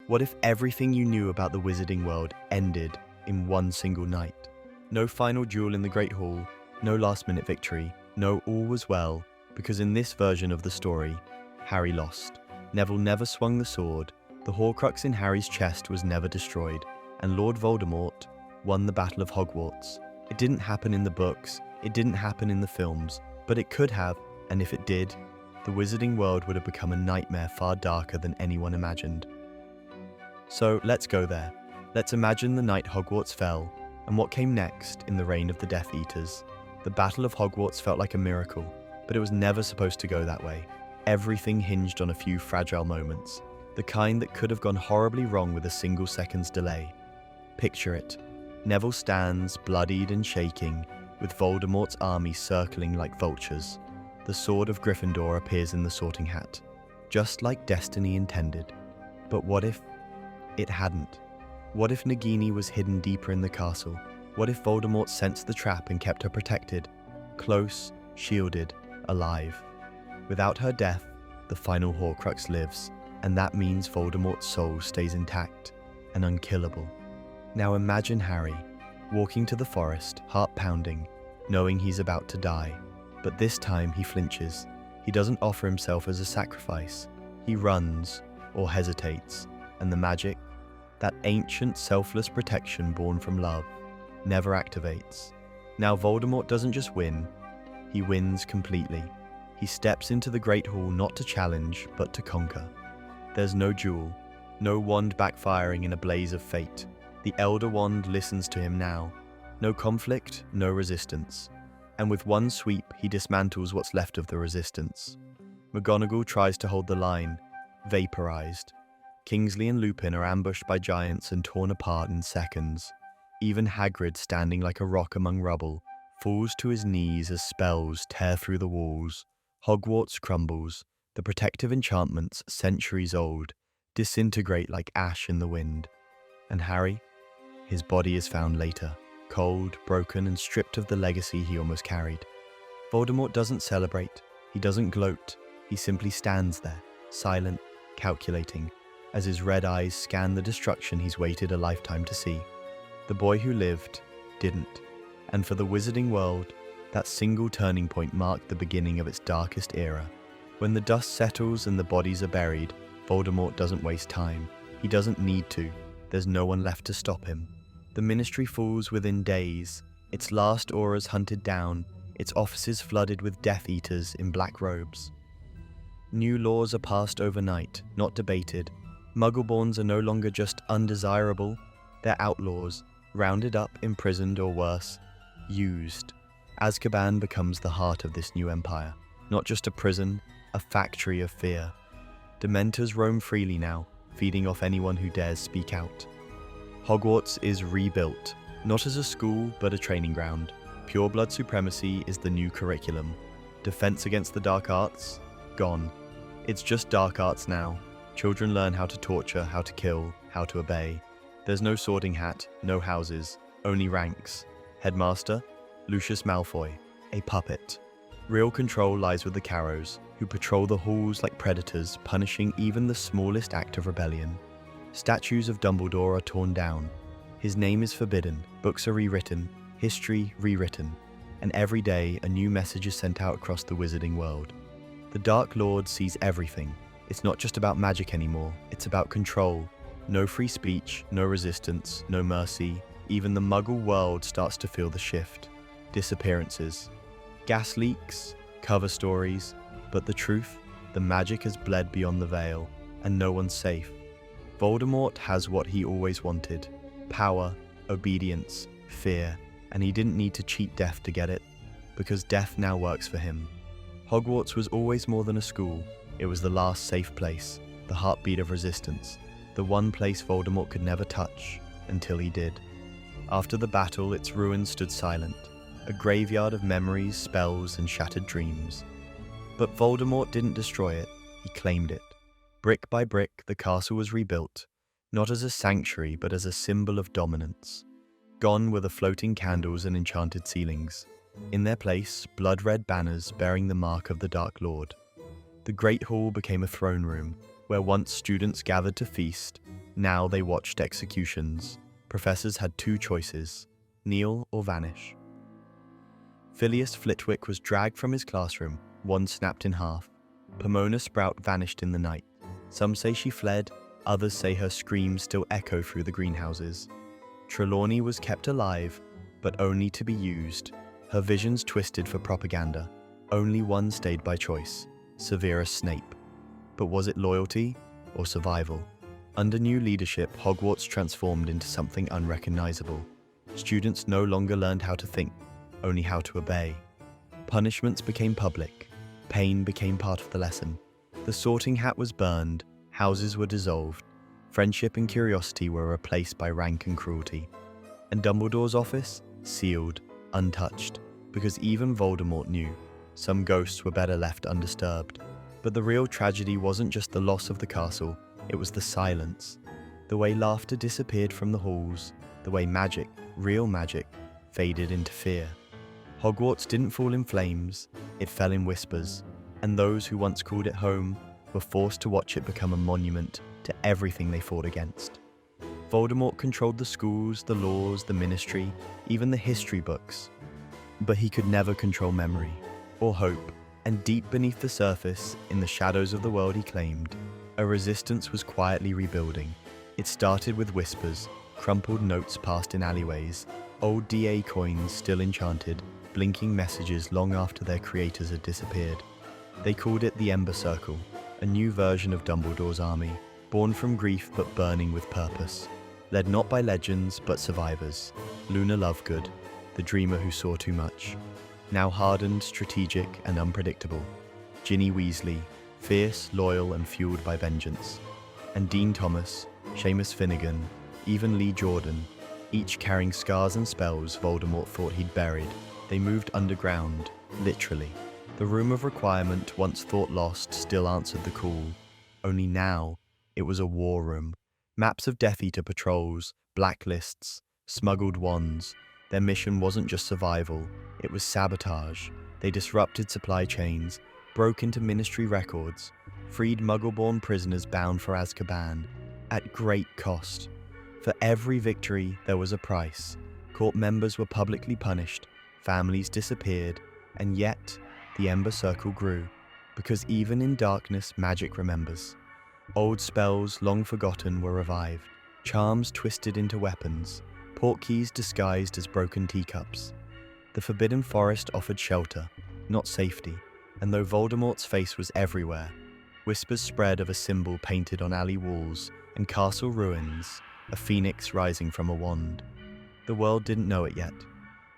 What if everything you knew about the wizarding world ended in one single night? No final duel in the Great Hall, no last-minute victory, no all was well, because in this version of the story, Harry lost. Neville never swung the sword, the Horcrux in Harry's chest was never destroyed, and Lord Voldemort won the Battle of Hogwarts. It didn't happen in the books, it didn't happen in the films, but it could have, and if it did, the wizarding world would have become a nightmare far darker than anyone imagined. So let's go there. Let's imagine the night Hogwarts fell, and what came next in the reign of the Death Eaters. The Battle of Hogwarts felt like a miracle, but it was never supposed to go that way. Everything hinged on a few fragile moments, the kind that could have gone horribly wrong with a single second's delay. Picture it. Neville stands, bloodied and shaking, with Voldemort's army circling like vultures. The sword of Gryffindor appears in the Sorting Hat, just like destiny intended. But what if it hadn't? What if Nagini was hidden deeper in the castle? What if Voldemort sensed the trap and kept her protected, close, shielded, alive? Without her death, the final Horcrux lives, and that means Voldemort's soul stays intact and unkillable. Now imagine Harry, walking to the forest, heart pounding, knowing he's about to die. But this time he flinches. He doesn't offer himself as a sacrifice. He runs, or hesitates, and the magic, that ancient selfless protection born from love, never activates. Now Voldemort doesn't just win, he wins completely. He steps into the Great Hall not to challenge, but to conquer. There's no duel, no wand backfiring in a blaze of fate. The Elder Wand listens to him now. No conflict, no resistance. And with one sweep, he dismantles what's left of the resistance. McGonagall tries to hold the line, vaporized. Kingsley and Lupin are ambushed by giants and torn apart in seconds. Even Hagrid, standing like a rock among rubble, falls to his knees as spells tear through the walls. Hogwarts crumbles. The protective enchantments, centuries old, disintegrate like ash in the wind. And Harry? His body is found later, cold, broken, and stripped of the legacy he almost carried. Voldemort doesn't celebrate. He doesn't gloat. He simply stands there, silent, calculating, as his red eyes scan the destruction he's waited a lifetime to see. The boy who lived didn't. And for the wizarding world, that single turning point marked the beginning of its darkest era. When the dust settles and the bodies are buried, Voldemort doesn't waste time. He doesn't need to. There's no one left to stop him. The Ministry falls within days, its last auras hunted down, its offices flooded with Death Eaters in black robes. New laws are passed overnight, not debated. Muggleborns are no longer just undesirable, they're outlaws, rounded up, imprisoned, or worse, used. Azkaban becomes the heart of this new empire, not just a prison, a factory of fear. Dementors roam freely now, feeding off anyone who dares speak out. Hogwarts is rebuilt, not as a school, but a training ground. Pureblood supremacy is the new curriculum. Defense against the dark arts? Gone. It's just dark arts now. Children learn how to torture, how to kill, how to obey. There's no sorting hat, no houses, only ranks. Headmaster? Lucius Malfoy, a puppet. Real control lies with the Carrows, who patrol the halls like predators, punishing even the smallest act of rebellion. Statues of Dumbledore are torn down. His name is forbidden, books are rewritten, history rewritten, and every day a new message is sent out across the wizarding world. The Dark Lord sees everything. It's not just about magic anymore, it's about control. No free speech, no resistance, no mercy. Even the Muggle world starts to feel the shift. Disappearances, gas leaks, cover stories, but the truth, the magic has bled beyond the veil, and no one's safe. Voldemort has what he always wanted: power, obedience, fear, and he didn't need to cheat death to get it, because death now works for him. Hogwarts was always more than a school. It was the last safe place, the heartbeat of resistance, the one place Voldemort could never touch, until he did. After the battle, its ruins stood silent, a graveyard of memories, spells, and shattered dreams. But Voldemort didn't destroy it, he claimed it. Brick by brick, the castle was rebuilt, not as a sanctuary, but as a symbol of dominance. Gone were the floating candles and enchanted ceilings. In their place, blood-red banners bearing the mark of the Dark Lord. The Great Hall became a throne room, where once students gathered to feast. Now they watched executions. Professors had two choices: kneel or vanish. Phileas Flitwick was dragged from his classroom, one snapped in half. Pomona Sprout vanished in the night. Some say she fled, others say her screams still echo through the greenhouses. Trelawney was kept alive, but only to be used. Her visions twisted for propaganda. Only one stayed by choice: Severus Snape. But was it loyalty or survival? Under new leadership, Hogwarts transformed into something unrecognizable. Students no longer learned how to think, only how to obey. Punishments became public. Pain became part of the lesson. The sorting hat was burned, houses were dissolved, friendship and curiosity were replaced by rank and cruelty. And Dumbledore's office? Sealed, untouched, because even Voldemort knew some ghosts were better left undisturbed. But the real tragedy wasn't just the loss of the castle, it was the silence. The way laughter disappeared from the halls, the way magic, real magic, faded into fear. Hogwarts didn't fall in flames, it fell in whispers, and those who once called it home were forced to watch it become a monument to everything they fought against. Voldemort controlled the schools, the laws, the ministry, even the history books. But he could never control memory, or hope, and deep beneath the surface, in the shadows of the world he claimed, a resistance was quietly rebuilding. It started with whispers, crumpled notes passed in alleyways, old DA coins still enchanted, blinking messages long after their creators had disappeared. They called it the Ember Circle, a new version of Dumbledore's army, born from grief but burning with purpose. Led not by legends but survivors. Luna Lovegood, the dreamer who saw too much. Now hardened, strategic, and unpredictable. Ginny Weasley, fierce, loyal, and fueled by vengeance. And Dean Thomas, Seamus Finnegan, even Lee Jordan, each carrying scars and spells Voldemort thought he'd buried. They moved underground, literally. The room of requirement, once thought lost, still answered the call. Only now, it was a war room. Maps of Death Eater patrols, blacklists, smuggled wands. Their mission wasn't just survival, it was sabotage. They disrupted supply chains, broke into ministry records, freed Muggle-born prisoners bound for Azkaban, at great cost. For every victory, there was a price. Court members were publicly punished, families disappeared, and yet, the Ember Circle grew, because even in darkness, magic remembers. Old spells, long forgotten, were revived, charms twisted into weapons, portkeys disguised as broken teacups. The Forbidden Forest offered shelter, not safety, and though Voldemort's face was everywhere, whispers spread of a symbol painted on alley walls and castle ruins, a phoenix rising from a wand. The world didn't know it yet,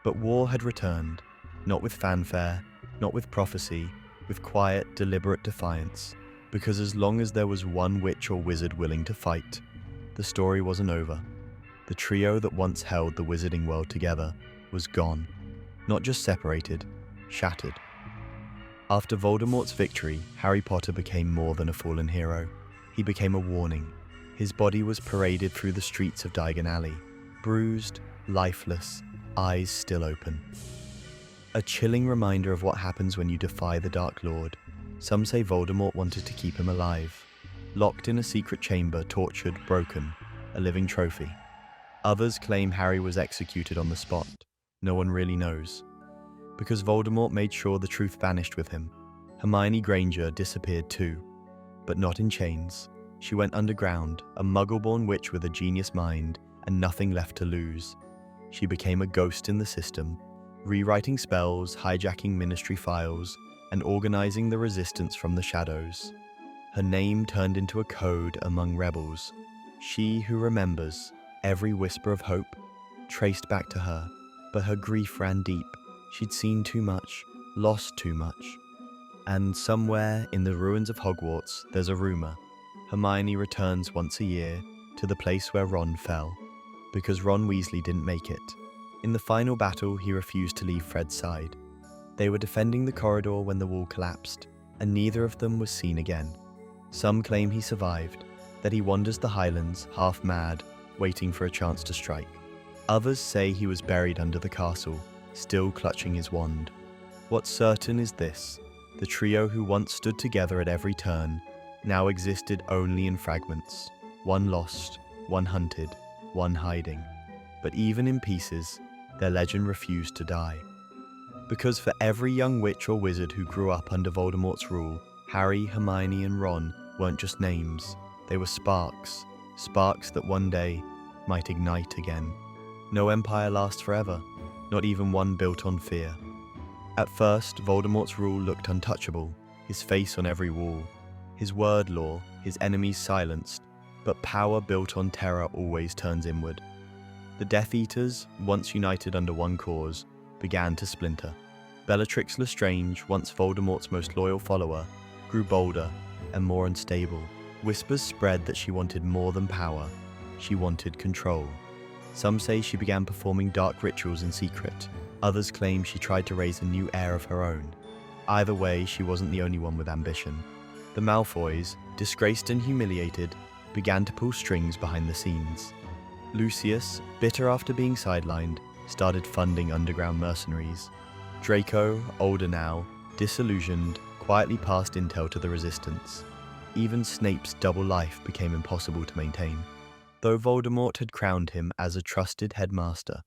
but war had returned, not with fanfare, not with prophecy, with quiet, deliberate defiance, because as long as there was one witch or wizard willing to fight, the story wasn't over. The trio that once held the wizarding world together was gone, not just separated, shattered. After Voldemort's victory, Harry Potter became more than a fallen hero. He became a warning. His body was paraded through the streets of Diagon Alley, bruised, lifeless, eyes still open. A chilling reminder of what happens when you defy the Dark Lord. Some say Voldemort wanted to keep him alive, locked in a secret chamber, tortured, broken, a living trophy. Others claim Harry was executed on the spot. No one really knows. Because Voldemort made sure the truth vanished with him. Hermione Granger disappeared too, but not in chains. She went underground, a Muggle-born witch with a genius mind and nothing left to lose. She became a ghost in the system, rewriting spells, hijacking ministry files, and organizing the resistance from the shadows. Her name turned into a code among rebels. She who remembers, every whisper of hope, traced back to her, but her grief ran deep. She'd seen too much, lost too much. And somewhere in the ruins of Hogwarts, there's a rumor. Hermione returns once a year to the place where Ron fell, because Ron Weasley didn't make it. In the final battle, he refused to leave Fred's side. They were defending the corridor when the wall collapsed, and neither of them was seen again. Some claim he survived, that he wanders the Highlands, half mad, waiting for a chance to strike. Others say he was buried under the castle, still clutching his wand. What's certain is this: the trio who once stood together at every turn now existed only in fragments. One lost, one hunted, one hiding. But even in pieces, their legend refused to die. Because for every young witch or wizard who grew up under Voldemort's rule, Harry, Hermione, and Ron weren't just names. They were sparks. Sparks that one day might ignite again. No empire lasts forever, not even one built on fear. At first, Voldemort's rule looked untouchable, his face on every wall, his word law, his enemies silenced, but power built on terror always turns inward. The Death Eaters, once united under one cause, began to splinter. Bellatrix Lestrange, once Voldemort's most loyal follower, grew bolder and more unstable. Whispers spread that she wanted more than power, she wanted control. Some say she began performing dark rituals in secret, others claim she tried to raise a new heir of her own. Either way, she wasn't the only one with ambition. The Malfoys, disgraced and humiliated, began to pull strings behind the scenes. Lucius, bitter after being sidelined, started funding underground mercenaries. Draco, older now, disillusioned, quietly passed intel to the Resistance. Even Snape's double life became impossible to maintain. Though Voldemort had crowned him as a trusted headmaster,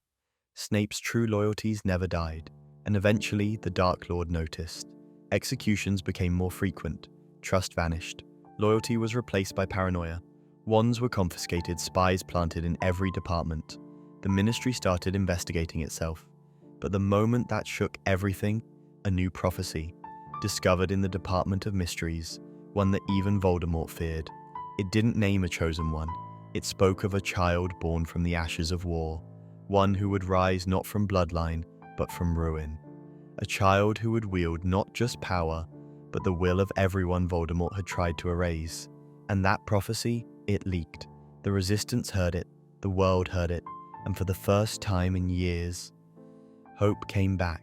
Snape's true loyalties never died, and eventually the Dark Lord noticed. Executions became more frequent, trust vanished, loyalty was replaced by paranoia. Wands were confiscated, spies planted in every department. The Ministry started investigating itself. But the moment that shook everything, a new prophecy, discovered in the Department of Mysteries, one that even Voldemort feared. It didn't name a chosen one. It spoke of a child born from the ashes of war, one who would rise not from bloodline, but from ruin. A child who would wield not just power, but the will of everyone Voldemort had tried to erase. And that prophecy, it leaked. The Resistance heard it, the world heard it, and for the first time in years, hope came back.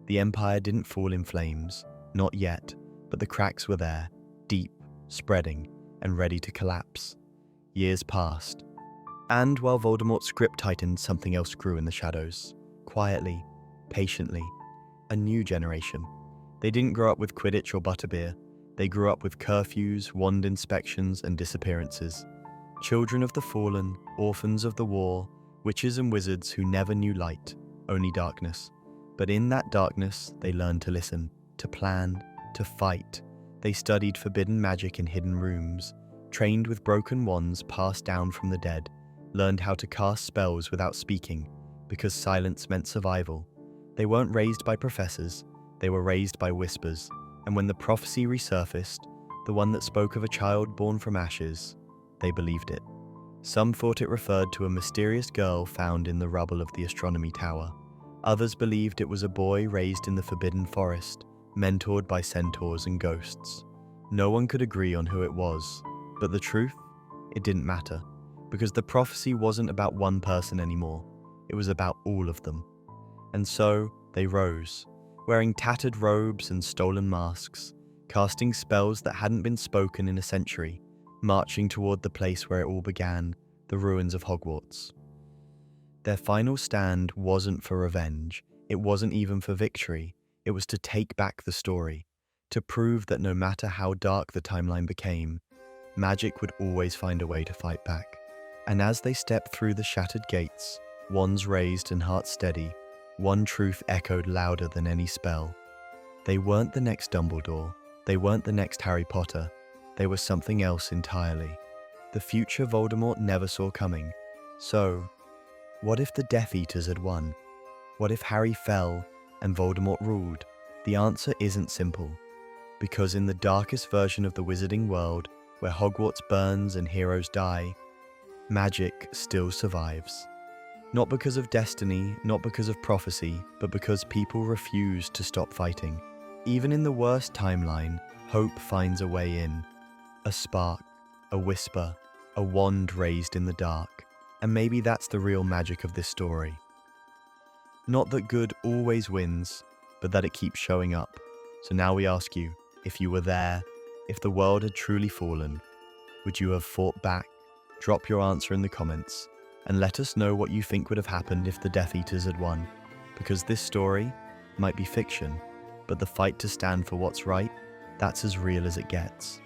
The Empire didn't fall in flames, not yet, but the cracks were there, deep, spreading, and ready to collapse. Years passed. And while Voldemort's grip tightened, something else grew in the shadows. Quietly, patiently. A new generation. They didn't grow up with Quidditch or butterbeer. They grew up with curfews, wand inspections, and disappearances. Children of the fallen, orphans of the war, witches and wizards who never knew light, only darkness. But in that darkness, they learned to listen, to plan, to fight. They studied forbidden magic in hidden rooms, trained with broken wands passed down from the dead, learned how to cast spells without speaking, because silence meant survival. They weren't raised by professors, they were raised by whispers, and when the prophecy resurfaced, the one that spoke of a child born from ashes, they believed it. Some thought it referred to a mysterious girl found in the rubble of the astronomy tower. Others believed it was a boy raised in the Forbidden Forest, mentored by centaurs and ghosts. No one could agree on who it was, but the truth? It didn't matter, because the prophecy wasn't about one person anymore, it was about all of them. And so, they rose, wearing tattered robes and stolen masks, casting spells that hadn't been spoken in a century, marching toward the place where it all began, the ruins of Hogwarts. Their final stand wasn't for revenge, it wasn't even for victory, it was to take back the story, to prove that no matter how dark the timeline became, magic would always find a way to fight back. And as they stepped through the shattered gates, wands raised and hearts steady, one truth echoed louder than any spell. They weren't the next Dumbledore, they weren't the next Harry Potter, they were something else entirely. The future Voldemort never saw coming. So, what if the Death Eaters had won? What if Harry fell and Voldemort ruled? The answer isn't simple. Because in the darkest version of the wizarding world, where Hogwarts burns and heroes die, magic still survives. Not because of destiny, not because of prophecy, but because people refuse to stop fighting. Even in the worst timeline, hope finds a way in. A spark, a whisper, a wand raised in the dark. And maybe that's the real magic of this story. Not that good always wins, but that it keeps showing up. So now we ask you, if you were there, if the world had truly fallen, would you have fought back? Drop your answer in the comments, and let us know what you think would have happened if the Death Eaters had won. Because this story might be fiction, but the fight to stand for what's right, that's as real as it gets.